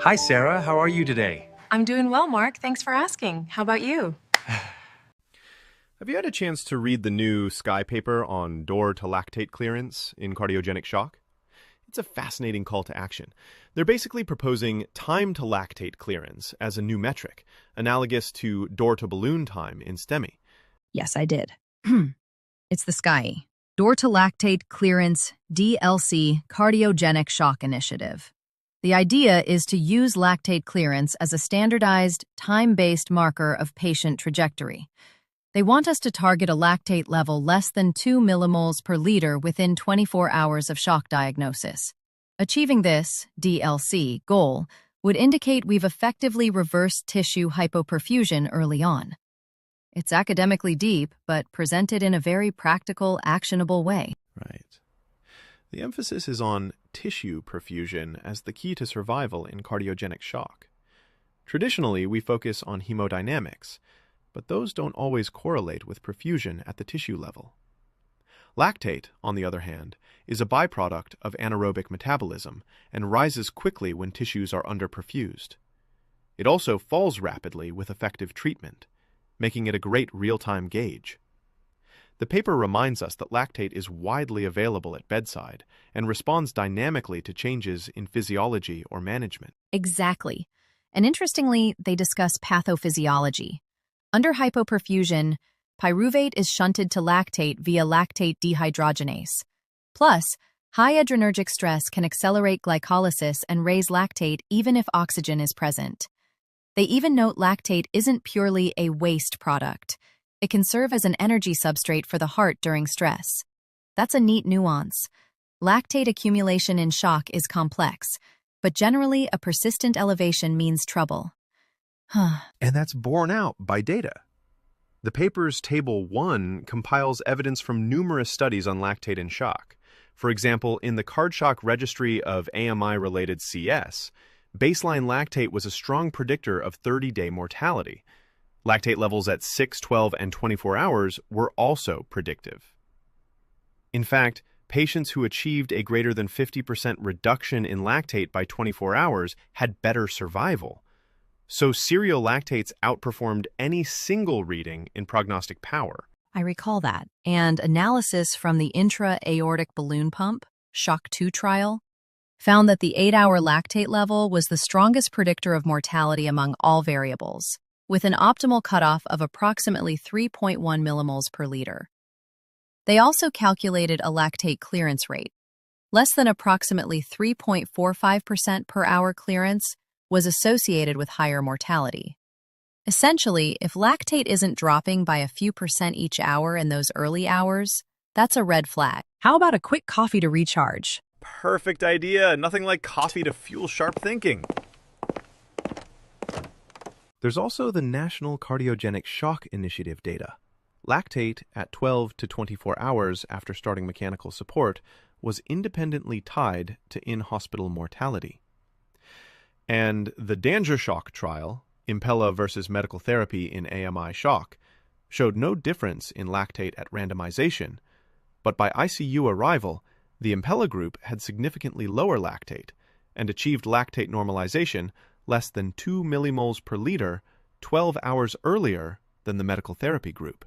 Hi, Sarah. How are you today? I'm doing well, Mark. Thanks for asking. How about you? Have you had a chance to read the new SCAI paper on Door to Lactate Clearance in cardiogenic shock? It's a fascinating call to action. They're basically proposing time to lactate clearance as a new metric, analogous to door to balloon time in STEMI. Yes, I did. It's the SCAI Door to Lactate Clearance DLC Cardiogenic Shock Initiative. The idea is to use lactate clearance as a standardized, time-based marker of patient trajectory. They want us to target a lactate level less than 2 millimoles per liter within 24 hours of shock diagnosis. Achieving this, DLC, goal would indicate we've effectively reversed tissue hypoperfusion early on. It's academically deep, but presented in a very practical, actionable way. Right. The emphasis is on tissue perfusion as the key to survival in cardiogenic shock. Traditionally, we focus on hemodynamics, but those don't always correlate with perfusion at the tissue level. Lactate, on the other hand, is a byproduct of anaerobic metabolism and rises quickly when tissues are underperfused. It also falls rapidly with effective treatment, making it a great real-time gauge. The paper reminds us that lactate is widely available at bedside and responds dynamically to changes in physiology or management. Exactly. And interestingly, they discuss pathophysiology. Under hypoperfusion, pyruvate is shunted to lactate via lactate dehydrogenase. Plus, high adrenergic stress can accelerate glycolysis and raise lactate even if oxygen is present. They even note lactate isn't purely a waste product. It can serve as an energy substrate for the heart during stress. That's a neat nuance. Lactate accumulation in shock is complex, but generally a persistent elevation means trouble. And that's borne out by data. The paper's Table 1 compiles evidence from numerous studies on lactate in shock. For example, in the CardShock registry of AMI-related CS, baseline lactate was a strong predictor of 30-day mortality. Lactate levels at 6, 12, and 24 hours were also predictive. In fact, patients who achieved a greater than 50% reduction in lactate by 24 hours had better survival. So serial lactates outperformed any single reading in prognostic power. I recall that. And analysis from the intra-aortic balloon pump, SHOCK 2 trial, found that the 8-hour lactate level was the strongest predictor of mortality among all variables, with an optimal cutoff of approximately 3.1 millimoles per liter. They also calculated a lactate clearance rate. Less than approximately 3.45% per hour clearance was associated with higher mortality. Essentially, if lactate isn't dropping by a few percent each hour in those early hours, that's a red flag. How about a quick coffee to recharge? Perfect idea. Nothing like coffee to fuel sharp thinking. There's also the National Cardiogenic Shock Initiative data. Lactate at 12 to 24 hours after starting mechanical support was independently tied to in-hospital mortality. And the Danger Shock trial, Impella versus medical therapy in AMI shock, showed no difference in lactate at randomization, but by ICU arrival, the Impella group had significantly lower lactate and achieved lactate normalization less than 2 millimoles per liter 12 hours earlier than the medical therapy group.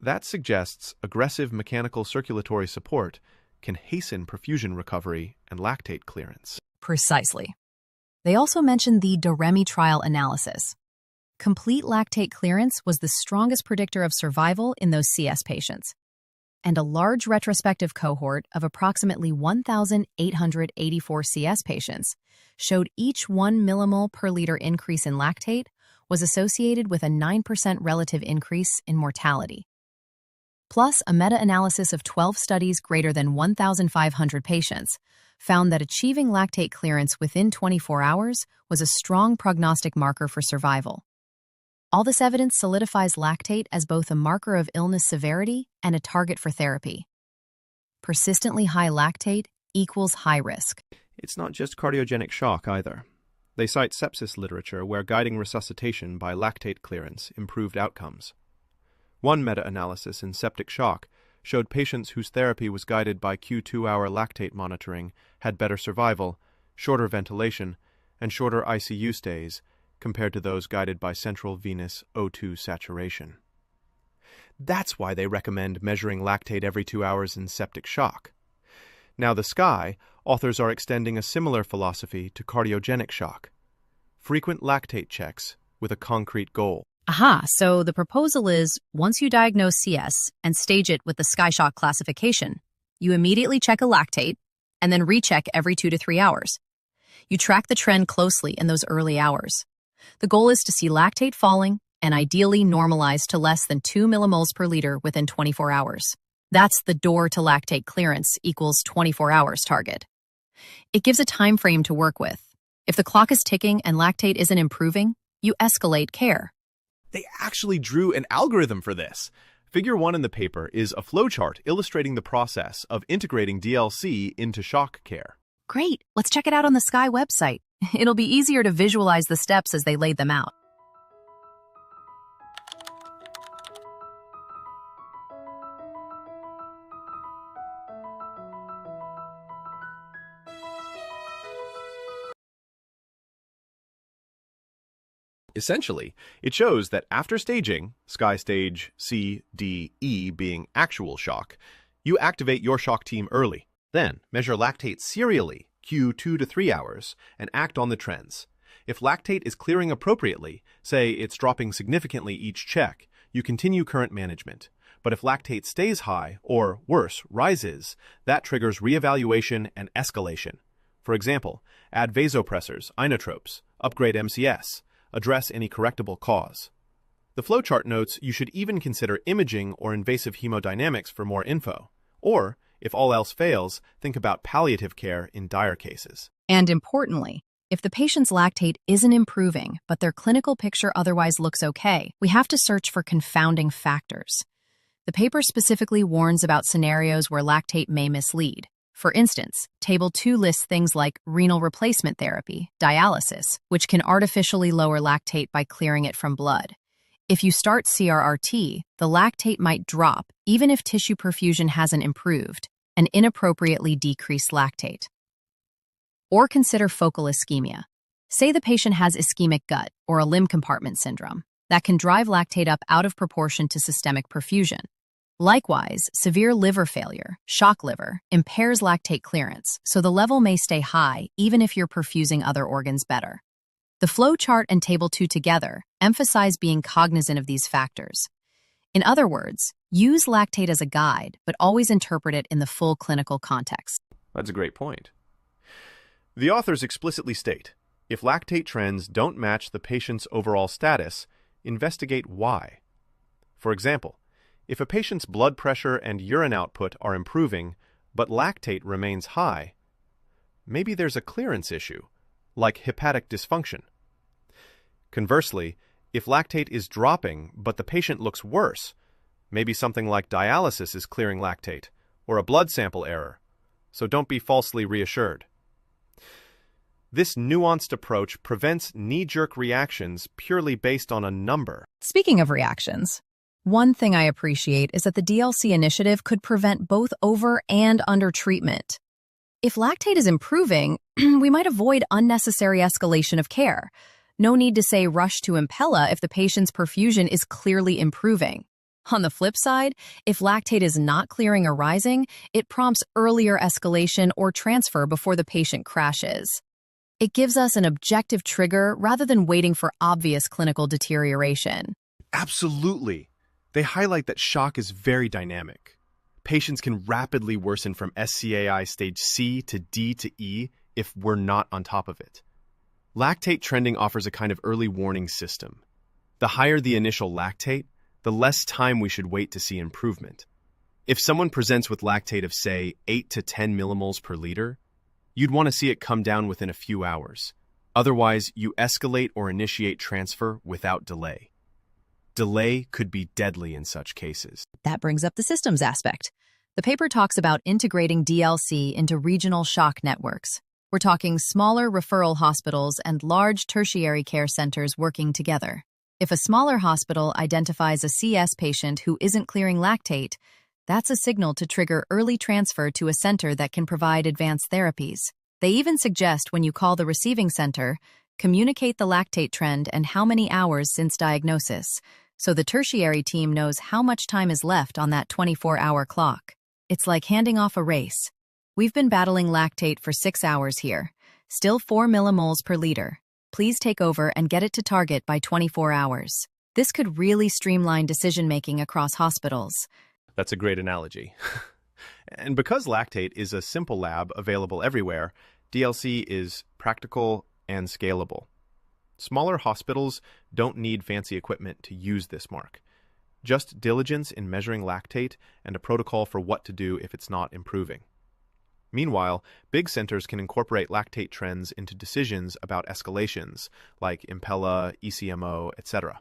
That suggests aggressive mechanical circulatory support can hasten perfusion recovery and lactate clearance. Precisely. They also mentioned the DOREMI trial analysis. Complete lactate clearance was the strongest predictor of survival in those CS patients, and a large retrospective cohort of approximately 1,884 CS patients showed each 1 millimole per liter increase in lactate was associated with a 9% relative increase in mortality. Plus, a meta-analysis of 12 studies greater than 1,500 patients found that achieving lactate clearance within 24 hours was a strong prognostic marker for survival. All this evidence solidifies lactate as both a marker of illness severity and a target for therapy. Persistently high lactate equals high risk. It's not just cardiogenic shock either. They cite sepsis literature where guiding resuscitation by lactate clearance improved outcomes. One meta-analysis in septic shock showed patients whose therapy was guided by Q2-hour lactate monitoring had better survival, shorter ventilation, and shorter ICU stays compared to those guided by central venous O2 saturation. That's why they recommend measuring lactate every 2 hours in septic shock. Now, the SCAI authors are extending a similar philosophy to cardiogenic shock. Frequent lactate checks with a concrete goal. Aha, so the proposal is, once you diagnose CS and stage it with the SCAI shock classification, you immediately check a lactate and then recheck every 2 to 3 hours. You track the trend closely in those early hours. The goal is to see lactate falling and ideally normalize to less than 2 millimoles per liter within 24 hours. That's the door to lactate clearance equals 24 hours target. It gives a time frame to work with. If the clock is ticking and lactate isn't improving, you escalate care. They actually drew an algorithm for this. Figure 1 in the paper is a flowchart illustrating the process of integrating DLC into shock care. Great, let's check it out on the SCAI website. It'll be easier to visualize the steps as they laid them out. Essentially, it shows that after staging, SCAI stage C, D, E being actual shock, you activate your shock team early. Then, measure lactate serially, Q 2 to 3 hours, and act on the trends. If lactate is clearing appropriately, say it's dropping significantly each check, you continue current management. But if lactate stays high, or worse, rises, that triggers reevaluation and escalation. For example, add vasopressors, inotropes, upgrade MCS, address any correctable cause. The flowchart notes you should even consider imaging or invasive hemodynamics for more info. Or, if all else fails, think about palliative care in dire cases. And importantly, if the patient's lactate isn't improving, but their clinical picture otherwise looks okay, we have to search for confounding factors. The paper specifically warns about scenarios where lactate may mislead. For instance, Table 2 lists things like renal replacement therapy, dialysis, which can artificially lower lactate by clearing it from blood. If you start CRRT, the lactate might drop even if tissue perfusion hasn't improved, an inappropriately decreased lactate. Or consider focal ischemia. Say the patient has ischemic gut or a limb compartment syndrome that can drive lactate up out of proportion to systemic perfusion. Likewise, severe liver failure, shock liver, impairs lactate clearance, so the level may stay high even if you're perfusing other organs better. The flowchart and Table 2 together emphasize being cognizant of these factors. In other words, use lactate as a guide, but always interpret it in the full clinical context. That's a great point. The authors explicitly state, if lactate trends don't match the patient's overall status, investigate why. For example, if a patient's blood pressure and urine output are improving, but lactate remains high, maybe there's a clearance issue, like hepatic dysfunction. Conversely, if lactate is dropping, but the patient looks worse, maybe something like dialysis is clearing lactate, or a blood sample error, so don't be falsely reassured. This nuanced approach prevents knee-jerk reactions purely based on a number. Speaking of reactions, one thing I appreciate is that the DLC initiative could prevent both over and under treatment. If lactate is improving, we might avoid unnecessary escalation of care. No need to say rush to Impella if the patient's perfusion is clearly improving. On the flip side, if lactate is not clearing or rising, it prompts earlier escalation or transfer before the patient crashes. It gives us an objective trigger rather than waiting for obvious clinical deterioration. Absolutely. They highlight that shock is very dynamic. Patients can rapidly worsen from SCAI stage C to D to E if we're not on top of it. Lactate trending offers a kind of early warning system. The higher the initial lactate, the less time we should wait to see improvement. If someone presents with lactate of, say, 8 to 10 millimoles per liter, you'd want to see it come down within a few hours. Otherwise, you escalate or initiate transfer without delay. Delay could be deadly in such cases. That brings up the systems aspect. The paper talks about integrating DLC into regional shock networks. We're talking smaller referral hospitals and large tertiary care centers working together. If a smaller hospital identifies a CS patient who isn't clearing lactate, that's a signal to trigger early transfer to a center that can provide advanced therapies. They even suggest when you call the receiving center, communicate the lactate trend and how many hours since diagnosis, so the tertiary team knows how much time is left on that 24-hour clock. It's like handing off a race. We've been battling lactate for 6 hours here. Still 4 millimoles per liter. Please take over and get it to target by 24 hours. This could really streamline decision-making across hospitals. That's a great analogy. And because lactate is a simple lab available everywhere, DLC is practical and scalable. Smaller hospitals don't need fancy equipment to use this mark. Just diligence in measuring lactate and a protocol for what to do if it's not improving. Meanwhile, big centers can incorporate lactate trends into decisions about escalations, like Impella, ECMO, etc.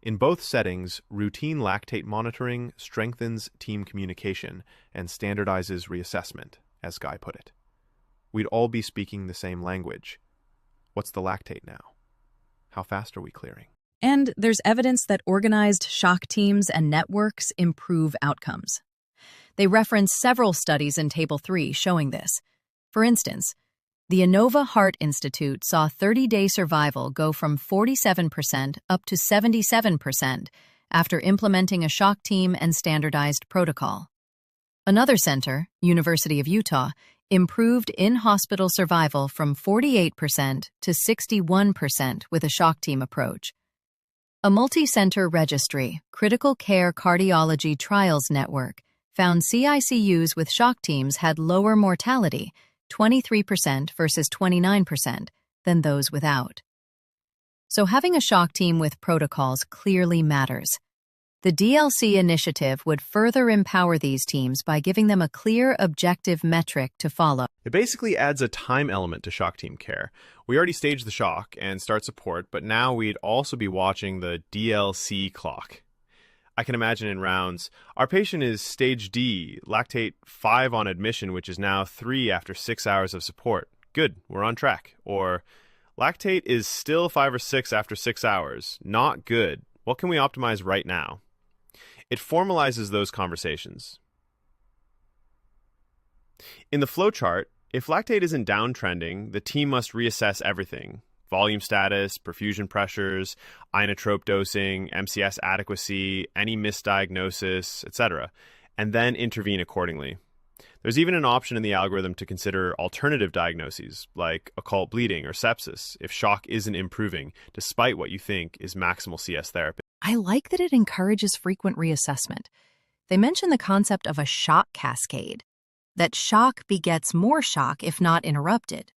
In both settings, routine lactate monitoring strengthens team communication and standardizes reassessment, as SCAI put it. We'd all be speaking the same language. What's the lactate now? How fast are we clearing? And there's evidence that organized shock teams and networks improve outcomes. They reference several studies in Table 3 showing this. For instance, the Inova Heart Institute saw 30-day survival go from 47% up to 77% after implementing a shock team and standardized protocol. Another center, University of Utah, improved in-hospital survival from 48% to 61% with a shock team approach. A multi-center registry, Critical Care Cardiology Trials Network, found CICUs with shock teams had lower mortality, 23% versus 29%, than those without. So having a shock team with protocols clearly matters. The DLC initiative would further empower these teams by giving them a clear, objective metric to follow. It basically adds a time element to shock team care. We already staged the shock and start support, but now we'd also be watching the DLC clock. I can imagine in rounds, our patient is stage D, lactate 5 on admission, which is now 3 after 6 hours of support. Good, we're on track. Or lactate is still 5 or 6 after 6 hours. Not good. What can we optimize right now? It formalizes those conversations. In the flowchart, if lactate isn't downtrending, the team must reassess everything. Volume status, perfusion pressures, inotrope dosing, MCS adequacy, any misdiagnosis, etc., and then intervene accordingly. There's even an option in the algorithm to consider alternative diagnoses, like occult bleeding or sepsis, if shock isn't improving, despite what you think is maximal CS therapy. I like that it encourages frequent reassessment. They mention the concept of a shock cascade, that shock begets more shock if not interrupted.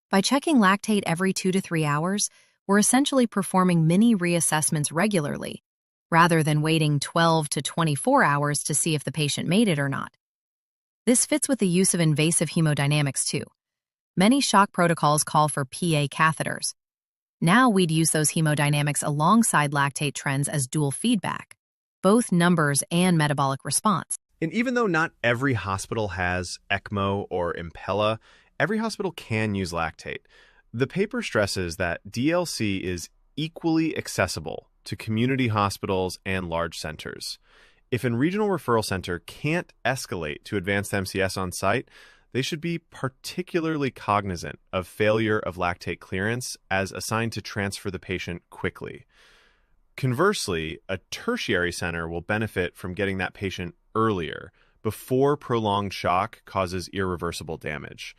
By checking lactate every 2 to 3 hours, we're essentially performing mini reassessments regularly, rather than waiting 12 to 24 hours to see if the patient made it or not. This fits with the use of invasive hemodynamics too. Many shock protocols call for PA catheters. Now we'd use those hemodynamics alongside lactate trends as dual feedback, both numbers and metabolic response. And even though not every hospital has ECMO or Impella, every hospital can use lactate. The paper stresses that DLC is equally accessible to community hospitals and large centers. If a regional referral center can't escalate to advanced MCS on site, they should be particularly cognizant of failure of lactate clearance as assigned to transfer the patient quickly. Conversely, a tertiary center will benefit from getting that patient earlier, before prolonged shock causes irreversible damage.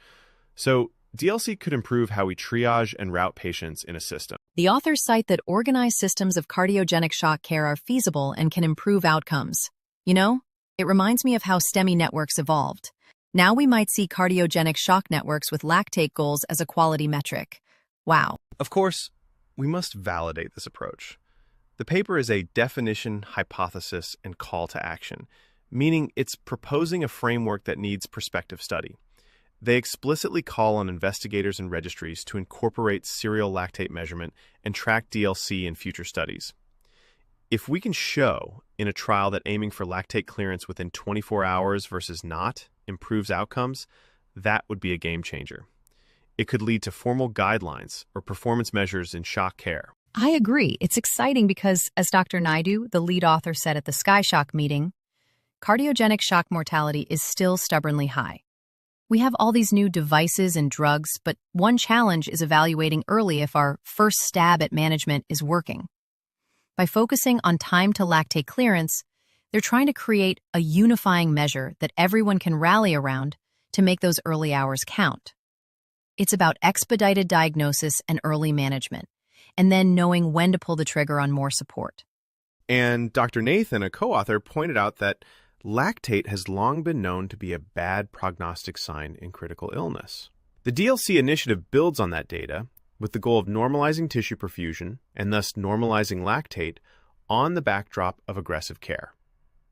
So, DLC could improve how we triage and route patients in a system. The authors cite that organized systems of cardiogenic shock care are feasible and can improve outcomes. You know, it reminds me of how STEMI networks evolved. Now we might see cardiogenic shock networks with lactate goals as a quality metric. Wow. Of course, we must validate this approach. The paper is a definition, hypothesis, and call to action, meaning it's proposing a framework that needs prospective study. They explicitly call on investigators and registries to incorporate serial lactate measurement and track DLC in future studies. If we can show in a trial that aiming for lactate clearance within 24 hours versus not improves outcomes, that would be a game changer. It could lead to formal guidelines or performance measures in shock care. I agree. It's exciting because, as Dr. Naidu, the lead author, said at the SCAI Shock meeting, cardiogenic shock mortality is still stubbornly high. We have all these new devices and drugs, but one challenge is evaluating early if our first stab at management is working. By focusing on time to lactate clearance, they're trying to create a unifying measure that everyone can rally around to make those early hours count. It's about expedited diagnosis and early management, and then knowing when to pull the trigger on more support. And Dr. Nathan, a co-author, pointed out that lactate has long been known to be a bad prognostic sign in critical illness. The DLC initiative builds on that data with the goal of normalizing tissue perfusion and thus normalizing lactate on the backdrop of aggressive care.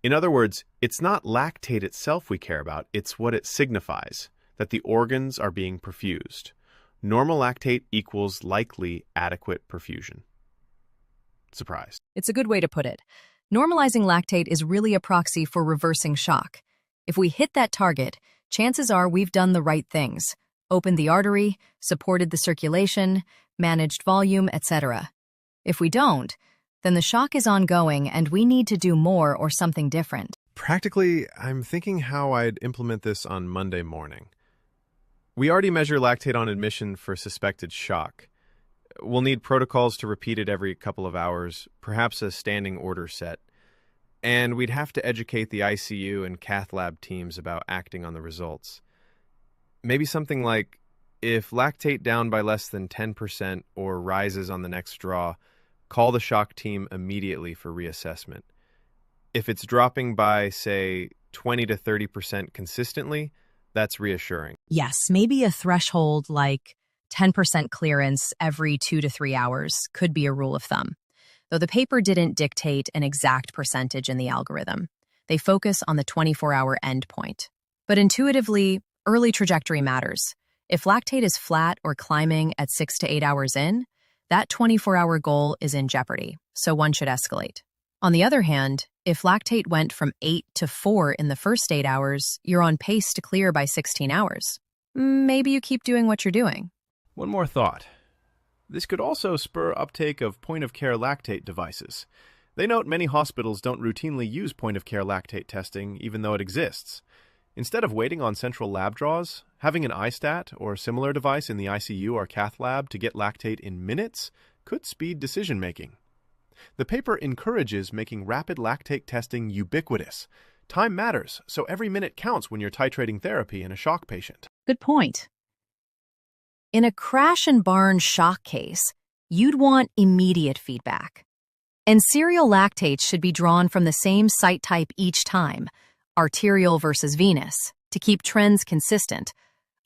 In other words, it's not lactate itself we care about, it's what it signifies, that the organs are being perfused. Normal lactate equals likely adequate perfusion. Surprise. It's a good way to put it. Normalizing lactate is really a proxy for reversing shock. If we hit that target, chances are we've done the right things. Opened the artery, supported the circulation, managed volume, etc. If we don't, then the shock is ongoing and we need to do more or something different. Practically, I'm thinking how I'd implement this on Monday morning. We already measure lactate on admission for suspected shock. We'll need protocols to repeat it every couple of hours, perhaps a standing order set. And we'd have to educate the ICU and cath lab teams about acting on the results. Maybe something like, if lactate down by less than 10% or rises on the next draw, call the shock team immediately for reassessment. If it's dropping by, say, 20 to 30% consistently, that's reassuring. Yes, maybe a threshold like 10% clearance every 2 to 3 hours could be a rule of thumb. Though the paper didn't dictate an exact percentage in the algorithm, they focus on the 24-hour endpoint. But intuitively, early trajectory matters. If lactate is flat or climbing at 6 to 8 hours in, that 24-hour goal is in jeopardy, so one should escalate. On the other hand, if lactate went from 8 to 4 in the first 8 hours, you're on pace to clear by 16 hours. Maybe you keep doing what you're doing. One more thought. This could also spur uptake of point-of-care lactate devices. They note many hospitals don't routinely use point-of-care lactate testing, even though it exists. Instead of waiting on central lab draws, having an iStat or similar device in the ICU or cath lab to get lactate in minutes could speed decision-making. The paper encourages making rapid lactate testing ubiquitous. Time matters, so every minute counts when you're titrating therapy in a shock patient. Good point. In a crash and burn shock case, you'd want immediate feedback. And serial lactates should be drawn from the same site type each time, arterial versus venous, to keep trends consistent,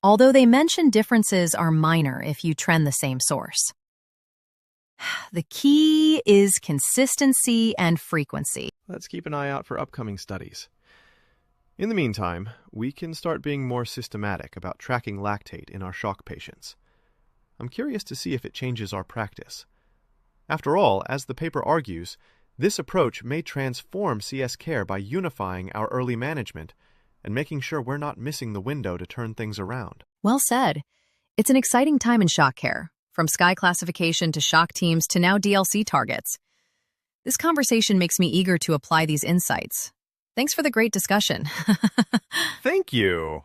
although they mention differences are minor if you trend the same source. The key is consistency and frequency. Let's keep an eye out for upcoming studies. In the meantime, we can start being more systematic about tracking lactate in our shock patients. I'm curious to see if it changes our practice. After all, as the paper argues, this approach may transform CS care by unifying our early management and making sure we're not missing the window to turn things around. Well said. It's an exciting time in shock care, from SCAI classification to shock teams to now DLC targets. This conversation makes me eager to apply these insights. Thanks for the great discussion. Thank you.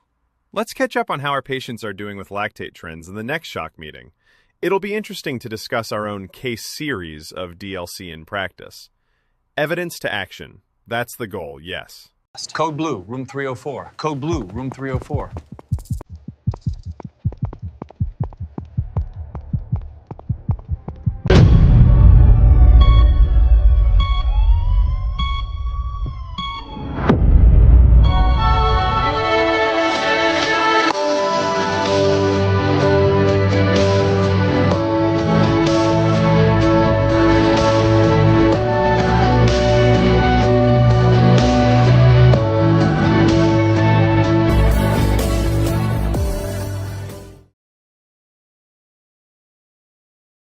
Let's catch up on how our patients are doing with lactate trends in the next shock meeting. It'll be interesting to discuss our own case series of DLC in practice. Evidence to action. That's the goal, yes. Code blue, room 304. Code blue, room 304.